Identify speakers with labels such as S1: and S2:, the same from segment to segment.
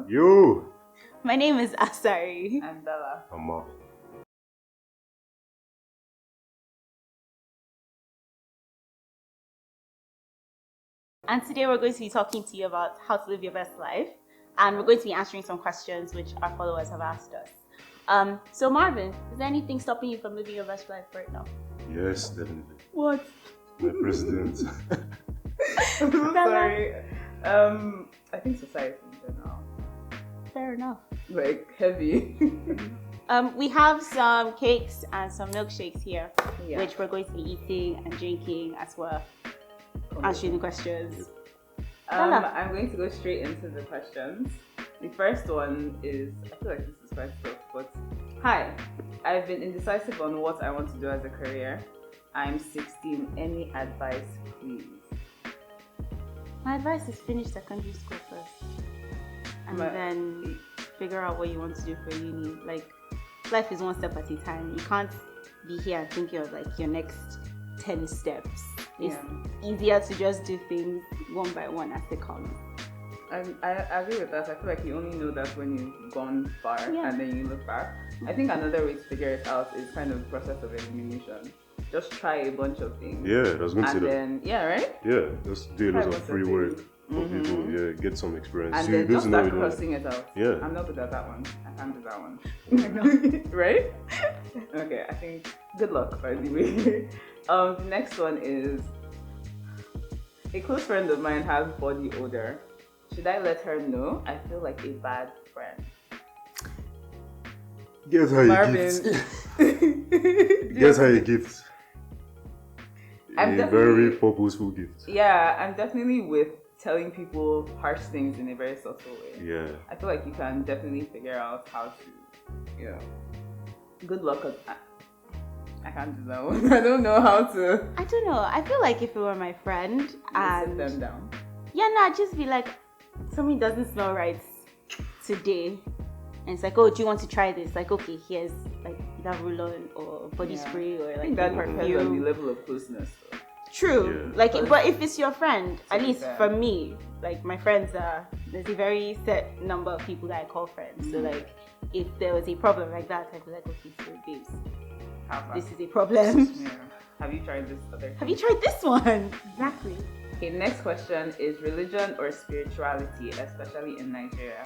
S1: John.
S2: Yo!
S3: My name is Asari.
S1: I'm Bella.
S2: I'm Marvin.
S3: And today we're going to be talking to you about how to live your best life. And we're going to be answering some questions which our followers have asked us. So Marvin, is there anything stopping you from living your best life right now?
S2: Yes, definitely.
S3: What?
S2: My president.
S1: Sorry. I think society in general.
S3: Fair enough.
S1: Like, heavy.
S3: We have some cakes and some milkshakes here,
S1: Yeah.
S3: which we're going to be eating and drinking as well. Answering the questions.
S1: I'm going to go straight into the questions. The first one is, I feel like this is quite tough, but hi, I've been indecisive on what I want to do as a career. I'm 16. Any advice, please?
S3: My advice is finish secondary school first. And then figure out what you want to do for uni. Like, life is one step at a time. You can't be here thinking of like your next 10 steps. It's easier to just do things one by one as they come.
S1: I agree with that. I feel like you only know that when you've gone far and then you look back. I think another way to figure it out is kind of process of elimination. Just try a bunch of things.
S2: Yeah, I was going to say that.
S1: And then, right?
S2: Yeah, just do a lot
S1: Try
S2: of free work for people. Yeah, get some experience.
S1: And
S2: So
S1: then
S2: you
S1: just
S2: don't know
S1: start
S2: it all.
S1: crossing it out.
S2: Yeah.
S1: I'm not good at that one. I can't do that one. Right? Okay, I think good luck, by the way. The next one is, a close friend of mine has body odor. Should I let her know? I feel like a bad friend.
S2: Get her a gift. Get her a gift. A very purposeful gift.
S1: Yeah, I'm definitely with telling people harsh things in a very subtle way.
S2: Yeah.
S1: I feel like you can definitely figure out how to, good luck. I can't do that one. I don't know how to.
S3: I don't know. I feel like if it were my friend and
S1: sit them down.
S3: Yeah, no, I'd just be like, something doesn't smell right today. And it's like, oh, do you want to try this? Like, okay, here's like that roll-on or body spray or
S1: I
S3: like
S1: think that depends on the
S3: perfume.
S1: level of closeness. So.
S3: True.
S2: Yeah.
S3: Like, but if it's your friend, at least
S1: fair.
S3: for me, like my friends are, there's a very set number of people that I call friends. So like, if there was a problem like that, I'd be like, okay, so babes, this is a problem.
S1: Yeah. Have you tried this other?
S3: Have you tried this one? Exactly.
S1: Okay, next question is religion or spirituality, especially in Nigeria.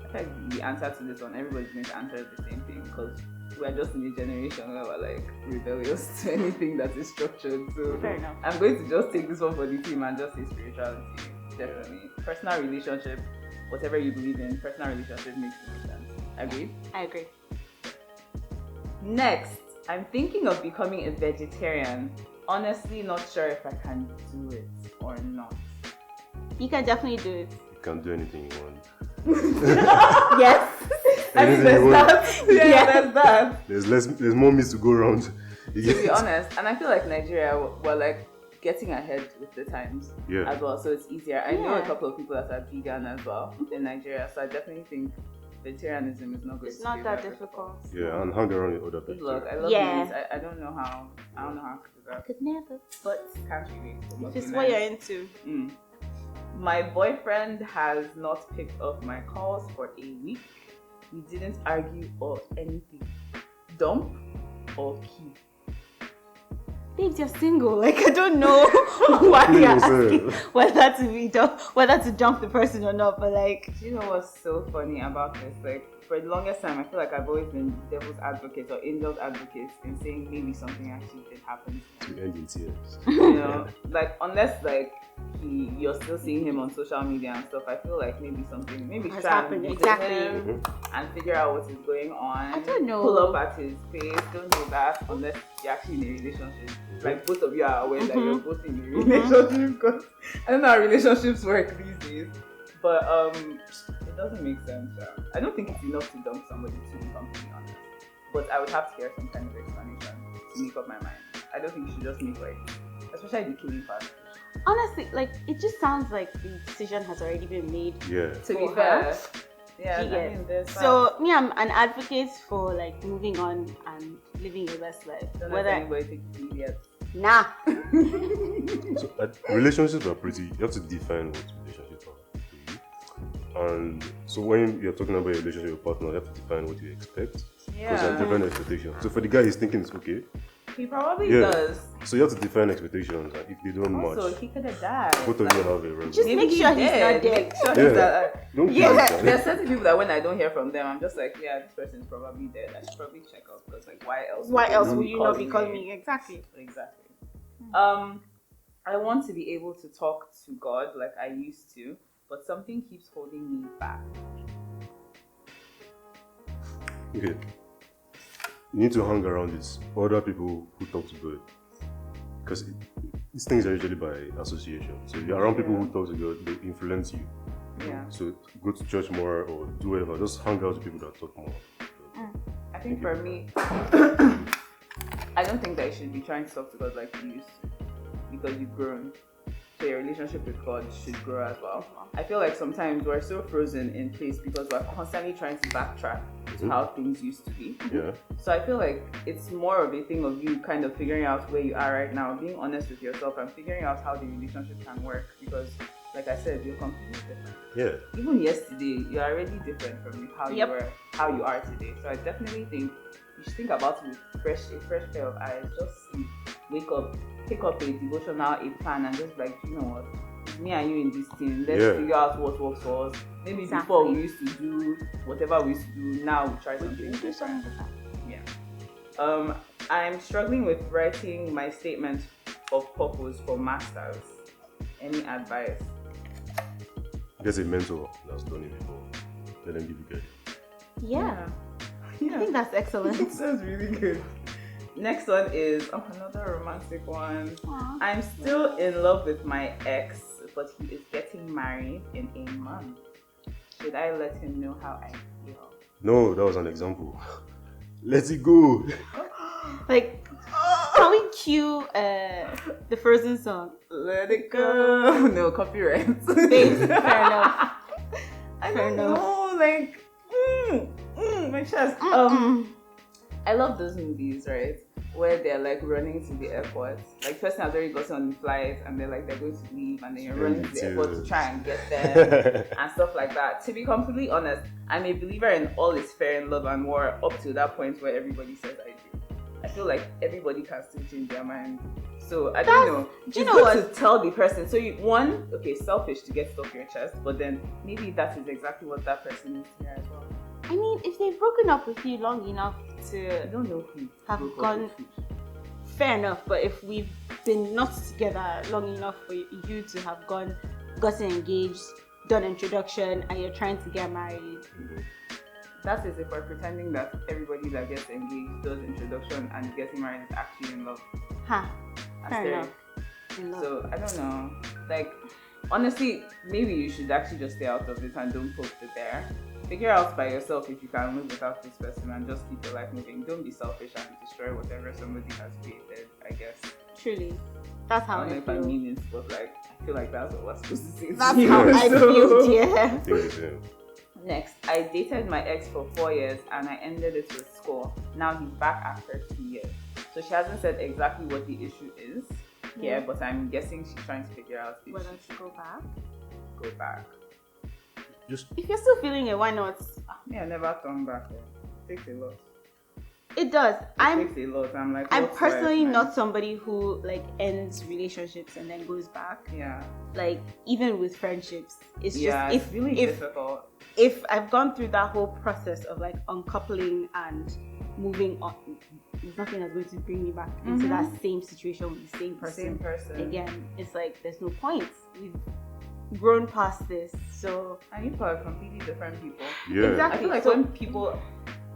S1: I think the answer to this one, everybody's going to answer the same thing because we're just in a generation where we're like rebellious to anything that is structured. So
S3: Fair enough.
S1: I'm going to just take this one for the team and just say spirituality. Definitely. Personal relationship, whatever you believe in, personal relationship makes no sense. Agreed?
S3: I agree.
S1: Next, I'm thinking of becoming a vegetarian. Honestly, not sure if I can do it or not.
S3: You can definitely do it.
S2: You can do anything you want.
S3: Yes.
S1: I mean,
S2: Anything
S1: there's
S2: you want.
S1: that. Yeah, there's that.
S2: There's more meat to go around.
S1: To be honest, and I feel like Nigeria, we're like getting ahead with the times as well, so it's easier. I know a couple of people that are vegan as well in Nigeria, so I definitely think vegetarianism is not going
S3: It's
S1: to
S3: not
S1: be
S3: that
S1: very
S3: difficult.
S2: Yeah, and hang around with other
S1: Good
S2: people.
S1: luck. I love
S3: Yeah.
S1: meat. I don't know how. I don't know how to do that.
S3: Could never.
S1: But can't relate. So
S3: If
S1: must
S3: it's
S1: be
S3: what
S1: nice.
S3: you're into.
S1: My boyfriend has not picked up my calls for a week. We didn't argue or anything. Dump or keep?
S3: Babes, you're single. Like, I don't know why you're asking whether to be whether to dump the person or not. But like,
S1: Do you know what's so funny about this? Like, for the longest time, I feel like I've always been devil's advocate or angel's advocate in saying maybe something actually did happen to him.
S2: To end in tears.
S1: You know, like unless like you're still seeing him on social media and stuff, I feel like maybe
S3: Has
S1: try
S3: happened,
S1: and visit
S3: exactly.
S1: him and figure out what is going on.
S3: I don't know.
S1: Pull up at his face. Don't do that unless you're actually in a relationship. Like both of you are aware that you're both in a relationship. Because I don't know how relationships work these days, but it doesn't make sense. I don't think it's enough to dump somebody, to be completely honest. But I would have to hear some kind of explanation to make up my mind. I don't think you should just make like, especially the killing part.
S3: honestly, like, it just sounds like the decision has already been made.
S2: Yeah.
S1: To be
S3: For
S1: fair,
S3: her.
S1: yeah,
S3: Do you get?
S1: I mean, there's
S3: So me, I'm an advocate for like moving on and living your best life.
S1: don't let
S3: Whether
S1: anybody take it easy yet.
S3: nah,
S2: So relationships are pretty. You have to define what relationships are for you. And so when you're talking about your relationship with your partner, you have to define what you expect.
S1: Yeah.
S2: Because there are different expectations. So for the guy, he's thinking it's okay.
S1: He probably does.
S2: So you have to define expectations, and if they don't match,
S1: Also, he could have died.
S2: both of you have a reason.
S3: Just make sure he's not dead.
S1: Make sure
S2: Yeah.
S1: he's not.
S2: Don't kill
S1: Yeah,
S2: each other.
S1: there's certain people that when I don't hear from them, I'm just like, yeah, this person's probably dead. I should probably check up because, like, why else?
S3: Why else
S1: they
S3: would you not be calling me? Exactly.
S1: Exactly. I want to be able to talk to God like I used to, but something keeps holding me back.
S2: Okay. You need to hang around with other people who talk to God. Because these things are usually by association. So if you're around people who talk to God, they influence you.
S1: Yeah.
S2: So go to church more or do whatever. Just hang out with people that talk more.
S1: I think for me, I don't think that you should be trying to talk to God like you used to, because you've grown. So your relationship with God should grow as well. I feel like sometimes we're so frozen in place because we're constantly trying to backtrack to how things used to be.
S2: Yeah.
S1: So I feel like it's more of a thing of you kind of figuring out where you are right now, being honest with yourself and figuring out how the relationship can work, because like I said, you're completely different.
S2: Yeah.
S1: Even yesterday, you're already different from how you were, how you are today. So I definitely think you should think about it with a fresh pair of eyes. Just sleep, wake up, pick up a devotional, a plan, and just like, you know what, it's me and you in this thing. Let's figure out what works for us. Maybe before we used to do whatever we used to do, now we try something different. Yeah. I'm struggling with writing my statement of purpose for masters. Any advice?
S2: There's a mentor that's done it before. Let them give you guidance.
S3: Yeah. I think that's excellent.
S1: That's really good. Next one is another romantic one. Aww. I'm still in love with my ex, but he is getting married in a month. Should I let him know how I feel?
S2: No, that was an example. Let it go.
S3: Like, can we cue the Frozen song?
S1: Let it go. No, copyright.
S3: Babes, fair enough.
S1: I don't know, like, my chest. I love those movies, right? Where they're like running to the airport. Like, person has already gotten on the flight and they're going to leave, and then you're running to the airport to try and get them and stuff like that. To be completely honest, I'm a believer in all is fair in love and war up to that point where everybody says I do. I feel like everybody can still change their mind. So I don't know.
S3: Do you know what?
S1: To tell the person. So you selfish to get stuff in your chest, but then maybe that is exactly what that person needs to hear as well.
S3: I mean, if they've broken up with you long enough to
S1: I don't know who
S3: have gone, fair enough. But if we've been not together long enough for you to have gotten engaged, done introduction, and you're trying to get married.
S1: That is if we're pretending that everybody that gets engaged, does introduction, and getting married is actually in love.
S3: Fair enough.
S1: So I don't know. Like, honestly, maybe you should actually just stay out of it and don't poke the bear. Figure out by yourself if you can live without this person and just keep your life moving. Don't be selfish and destroy whatever somebody has created, I guess.
S3: Truly. That's how
S1: I don't know if I mean it, but like, I feel like that's what we're supposed to say.
S3: That's how I feel, yeah.
S1: Next, I dated my ex for 4 years and I ended it with school. Now he's back after 2 years. So she hasn't said exactly what the issue is here, but I'm guessing she's trying to figure out if
S3: whether
S1: she
S3: should go back.
S1: Go back.
S3: If you're still feeling it, why not?
S1: I never turn back. It takes a lot.
S3: It does.
S1: It takes a lot.
S3: I'm personally not somebody who like ends relationships and then goes back.
S1: Yeah.
S3: Like, even with friendships, it's
S1: it's really difficult.
S3: If I've gone through that whole process of like uncoupling and moving on, there's nothing that's going to bring me back into that same situation with the same person. Again, it's like there's no point. We've grown past this, so
S1: and people are completely different people.
S2: Yeah.
S3: Exactly.
S1: I feel like when people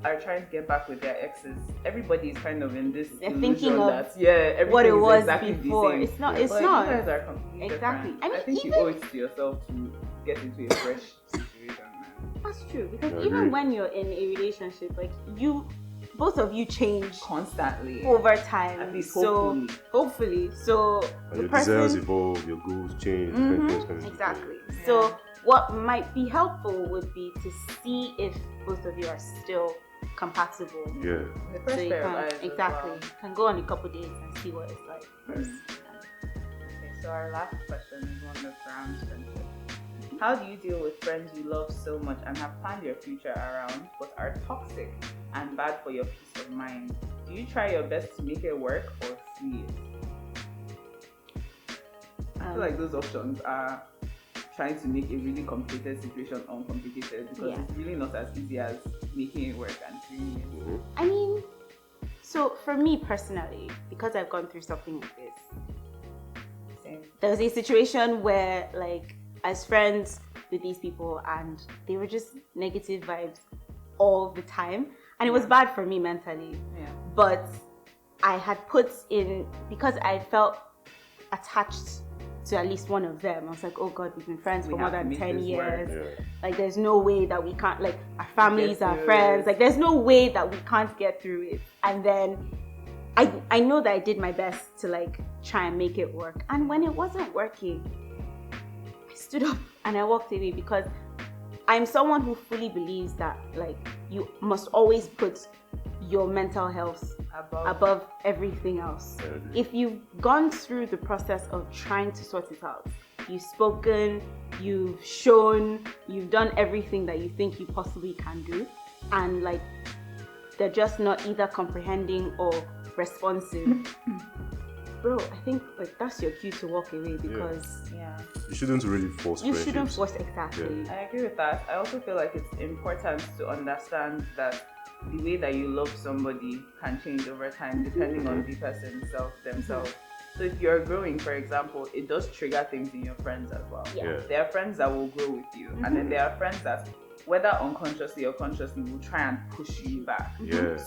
S1: are trying to get back with their exes, everybody is kind of in this
S3: thinking of
S1: that
S3: what it was
S1: exactly
S3: before.
S1: The same.
S3: It's not.
S1: But
S3: It's not.
S1: You guys are completely different.
S3: I mean,
S1: I think you owe it to yourself to get into a fresh situation, man.
S3: That's true, because even when you're in a relationship, like both of you change
S1: constantly
S3: over time.
S1: At least
S3: hopefully. So
S2: and your desires evolve, your goals change.
S3: Exactly. Yeah. So what might be helpful would be to see if both of you are still compatible.
S2: Yeah.
S3: So you can go on a couple dates and see what it's like first.
S1: Okay, so our last question is one that surrounds friendship. How do you deal with friends you love so much and have planned your future around, but are toxic and bad for your peace of mind? Do you try your best to make it work or flee it? I feel like those options are trying to make a really complicated situation uncomplicated, because it's really not as easy as making it work and fleeing it.
S3: I mean, so for me personally, because I've gone through something like this, there was a situation where, like, as friends with these people, and they were just negative vibes all the time, and it was bad for me mentally. But I had put in, because I felt attached to at least one of them. I was like, oh God, we've been friends for more than 10 years. Like, there's no way that we can't, like, our families are friends. Like, there's no way that we can't get through it. And then I know that I did my best to, like, try and make it work. And when it wasn't working, I stood up and I walked away, because I'm someone who fully believes that, like, you must always put your mental health above everything else. If you've gone through the process of trying to sort it out, you've spoken, you've shown, you've done everything that you think you possibly can do, and, like, they're just not either comprehending or responsive, bro, I think, like, that's your cue to walk away, because
S2: you shouldn't really force
S3: you
S2: friendships.
S3: shouldn't force, exactly.
S1: I agree with that. I also feel like it's important to understand that the way that you love somebody can change over time depending on the person themselves. So if you're growing, for example, it does trigger things in your friends as well. There are friends that will grow with you, and then there are friends that, whether unconsciously or consciously, will try and push you back.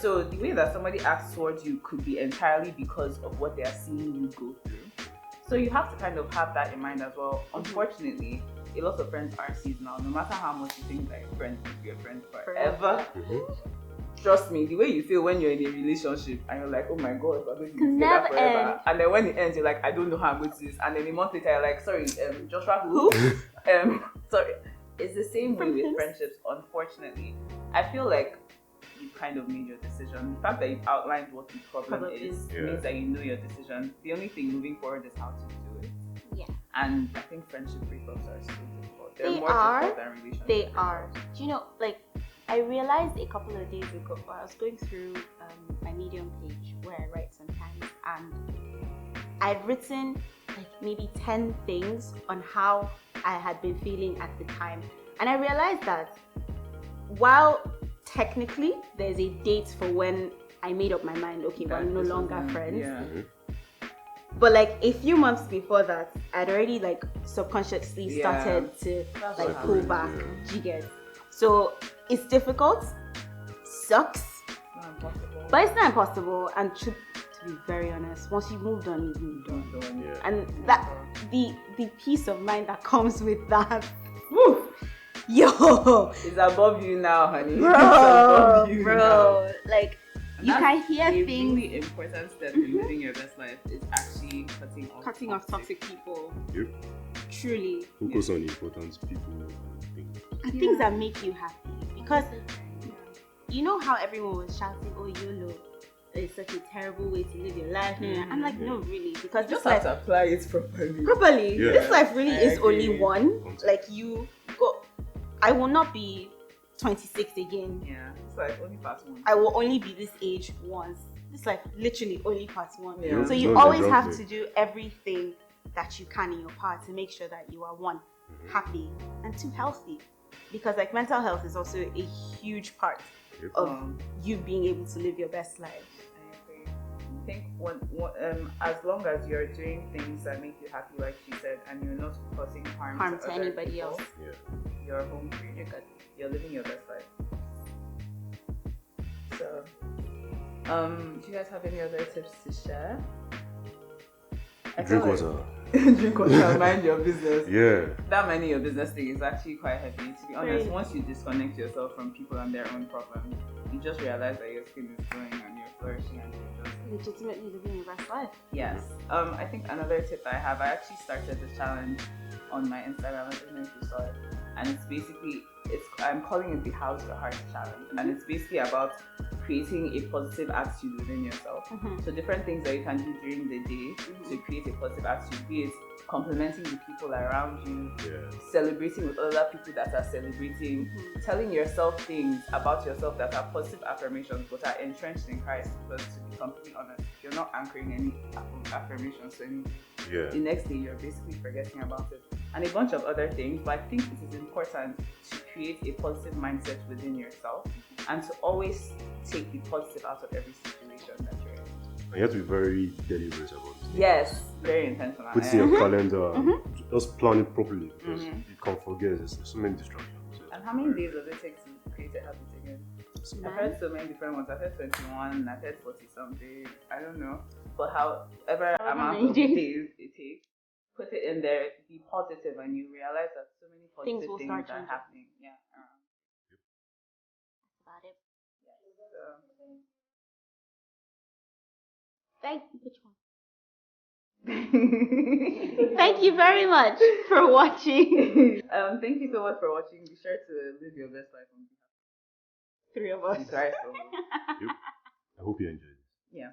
S1: So the way that somebody acts towards you could be entirely because of what they are seeing you go through. So you have to kind of have that in mind as well. Unfortunately, a lot of friends are seasonal. No matter how much you think that your friend will be your friend forever, trust me, the way you feel when you're in a relationship and you're like, oh my God, we're going to be together forever. And then when it ends, you're like, I don't know how I'm going to do this. And then a month later, you're like, sorry, Joshua, who? Sorry. It's the same way with friendships, unfortunately. I feel like you kind of made your decision. The fact that you've outlined what the problem is means that you know your decision. The only thing moving forward is how to do it. And I think friendship breakups are so difficult. They're more difficult than relationships.
S3: They are. Do you know, like, I realized a couple of days ago, I was going through my Medium page where I write sometimes, and I'd written like maybe 10 things on how I had been feeling at the time. And I realized that while technically there's a date for when I made up my mind, okay, we're no longer friends. But like a few months before that, I'd already like subconsciously started to like pull back. You get? So it's difficult, sucks, but it's not impossible. And to be very honest, once you've moved on, you've moved on. And that the peace of mind that comes with that, woo, yo,
S1: it's above you now, honey.
S3: Bro, like. You can hear things.
S1: A really important step in living your best life is actually cutting off
S3: toxic people.
S2: Yep.
S3: Truly.
S2: Focus on important people
S3: and things that make you happy. Because you know how everyone was shouting, "Oh, YOLO, it's such a terrible way to live your life." I'm like, no, really, because
S1: you just have to apply it
S3: properly. This life really is only one. Like you go. I will not be 26 again.
S1: It's like only past one.
S3: I will only be this age once. This life literally only past one.
S2: Yeah.
S3: So you always have to do everything that you can in your part to make sure that you are one, happy, and two, healthy. Because like mental health is also a huge part of you being able to live your best life.
S1: I think as long as you're doing things that make you happy, like she said, and you're not causing harm to
S3: anybody
S1: people,
S3: else,
S1: you're home free. You're good. You're living your best life. So, do you guys have any other tips to share?
S2: Drink water.
S1: Drink water, mind your business.
S2: That
S1: minding your business thing is actually quite heavy. To be honest, once you disconnect yourself from people and their own problems, you just realize that your skin is glowing and you're flourishing and you're just
S3: legitimately living your best life.
S1: Yes. I think another tip I have, I actually started the challenge on my Instagram. I don't know if you saw it. And it's basically I'm calling it the House Your Heart Challenge, and it's basically about creating a positive attitude within yourself. So different things that you can do during the day to create a positive attitude, be it complimenting the people around you, celebrating with other people that are celebrating, telling yourself things about yourself that are positive affirmations but are entrenched in Christ. Because to be completely honest, if you're not anchoring any affirmations to anything, the next day you're basically forgetting about it. And a bunch of other things, but I think it is important to create a positive mindset within yourself and to always take the positive out of every situation that you're in.
S2: And you have to be very deliberate about it.
S1: Yes, very intentional.
S2: Put it in your calendar and just plan it properly, because you can't forget. There's so many distractions.
S1: And how many days does it take to create a habit again? I've heard so many different ones. I've heard 21, I've heard 40 something, I don't know. But however amount of days it takes, put it in there, be positive, and you realize that so many positive things are happening. Yeah.
S3: That's about it.
S1: Yes,
S3: Which one? Thank you very much for watching.
S1: Thank you so much for watching. Be sure to live your best life on behalf of
S3: 3 of us.
S1: Christ.
S2: I hope you enjoyed it.
S1: Yeah.